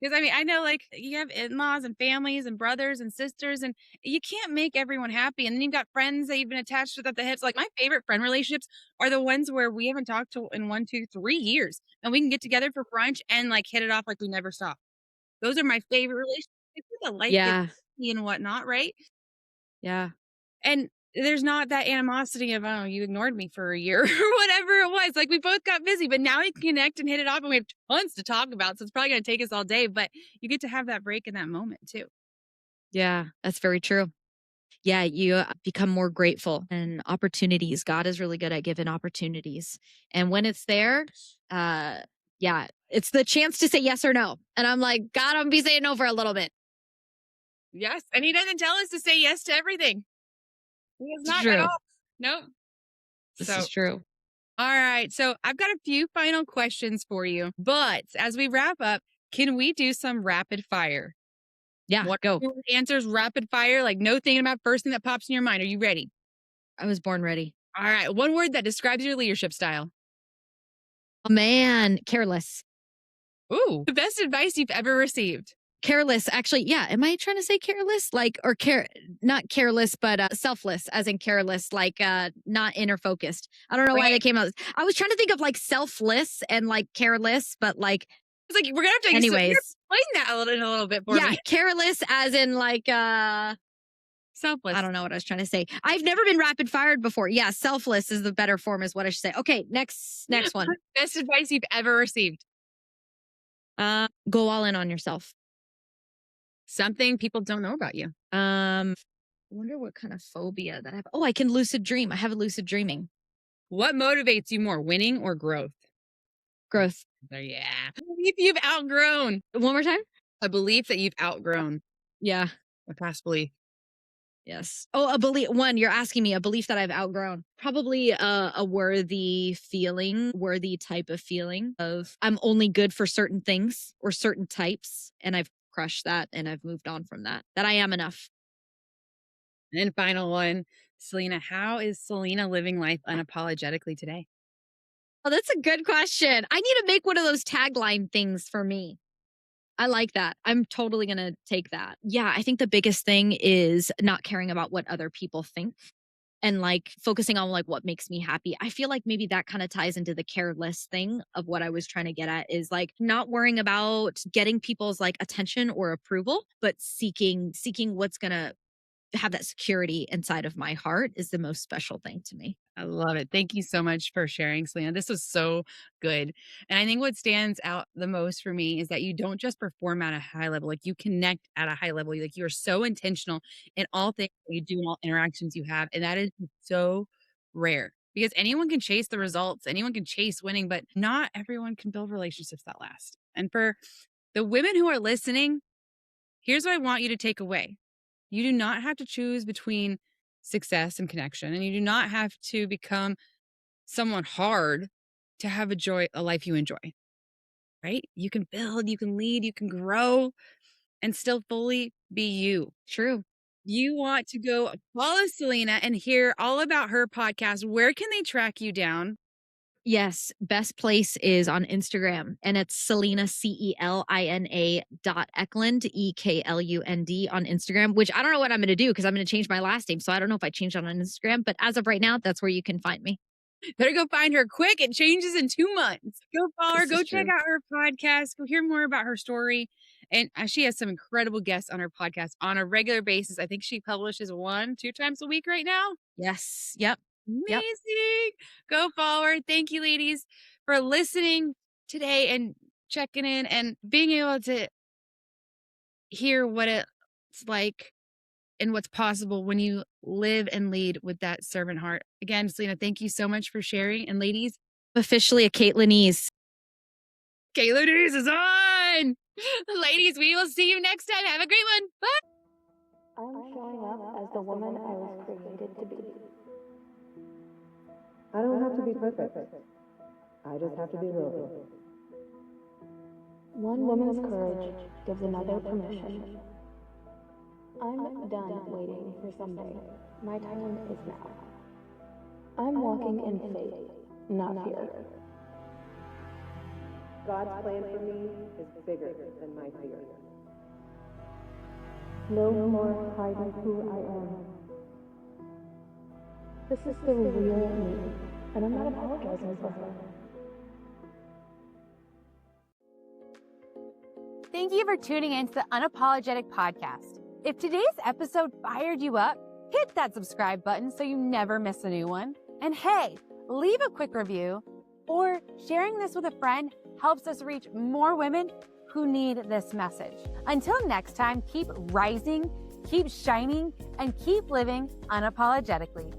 Because I know, like, you have in-laws and families and brothers and sisters, and you can't make everyone happy. And then you've got friends that you've been attached with at the hips. Like, my favorite friend relationships are the ones where we haven't talked to in 1, 2, 3 years, and we can get together for brunch and like hit it off like we never stopped. Those are my favorite relationships. The life gets Yeah. messy and whatnot, right? Yeah. And there's not that animosity of, oh, you ignored me for a year or whatever it was. Like, we both got busy, but now we can connect and hit it off, and we have tons to talk about. So it's probably going to take us all day, but you get to have that break in that moment too. Yeah. That's very true. Yeah. You become more grateful and opportunities. God is really good at giving opportunities. And when it's there, yeah, it's the chance to say yes or no. And I'm like, God, I'm going to be saying no for a little bit. Yes. And he doesn't tell us to say yes to everything. He is It's not true. at all. Nope. This So is true. all right. So I've got a few final questions for you. But as we wrap up, can we do some rapid fire? Yeah. What Go. answers rapid fire? Like, no thinking about first thing that pops in your mind. Are you ready? I was born ready. All right. One word that describes your leadership style. Oh, man. Careless. Ooh. The best advice you've ever received. Careless, actually. Yeah. Am I trying to say careless? Like, or not careless, but selfless, as in careless, like not inner focused. I don't know why they came out. I was trying to think of like selfless and like careless, but like, it's like, we're gonna have to anyways, explain that a little bit for me. Yeah, careless, as in like Selfless. I don't know what I was trying to say. I've never been rapid fired before. Yeah, selfless is the better form, is what I should say. Okay, next one. Best advice you've ever received. Go all in on yourself. Something people don't know about you. I wonder what kind of phobia that I have. Oh, I can lucid dream. I have a lucid dreaming. What motivates you more, winning or growth? Growth. Yeah. A belief you've outgrown. One more time. A belief that you've outgrown. Yeah. A past belief. Yes. Oh, a belief. One, you're asking me a belief that I've outgrown. Probably a worthy type of feeling of I'm only good for certain things or certain types. And I've crushed that and I've moved on from that I am enough. And then final one, Celina, how is Celina living life unapologetically today? Oh, that's a good question. I need to make one of those tagline things for me. I like that. I'm totally going to take that. Yeah, I think the biggest thing is not caring about what other people think and like focusing on like what makes me happy. I feel like maybe that kind of ties into the careless thing of what I was trying to get at, is like not worrying about getting people's like attention or approval, but seeking what's going to have that security inside of my heart is the most special thing to me. I love it. Thank you so much for sharing, Celina. This was so good. And I think what stands out the most for me is that you don't just perform at a high level, like you connect at a high level. Like you are so intentional in all things that you do and all interactions you have. And that is so rare because anyone can chase the results, anyone can chase winning, but not everyone can build relationships that last. And for the women who are listening, here's what I want you to take away. You do not have to choose between success and connection, and you do not have to become someone hard to have a life you enjoy, right? You can build, you can lead, you can grow, and still fully be you. True. You want to go follow Celina and hear all about her podcast. Where can they track you down? Yes, best place is on Instagram, and it's Celina, CELINA .Eklund, EKLUND on Instagram, which I don't know what I'm going to do because I'm going to change my last name. So I don't know if I change it on Instagram, but as of right now, that's where you can find me. Better go find her quick. It changes in 2 months. Go follow her. This Go is check true. out her podcast. Go hear more about her story. And she has some incredible guests on her podcast on a regular basis. I think she publishes 1-2 times a week right now. Yes. Yep. Amazing. Go follow her. Thank you, ladies, for listening today and checking in and being able to hear what it's like and what's possible when you live and lead with that servant heart. Again, Celina, thank you so much for sharing. And ladies, Officially a Kaitlynese. Kaitlynese is on. Ladies, we will see you next time. Have a great one. Bye. I'm showing up as the woman I was created to be. I don't have to be perfect. I just have to be willing. One woman's courage gives another permission. I'm done waiting for someday. My time is now. I'm walking in faith, not fear. God's plan for me is bigger than my fear. No more hiding who I am. This is the real me, and I'm not apologizing for her. Thank you for tuning in to the Unapologetic Podcast. If today's episode fired you up, hit that subscribe button so you never miss a new one. And hey, leave a quick review, or sharing this with a friend helps us reach more women who need this message. Until next time, keep rising, keep shining, and keep living unapologetically.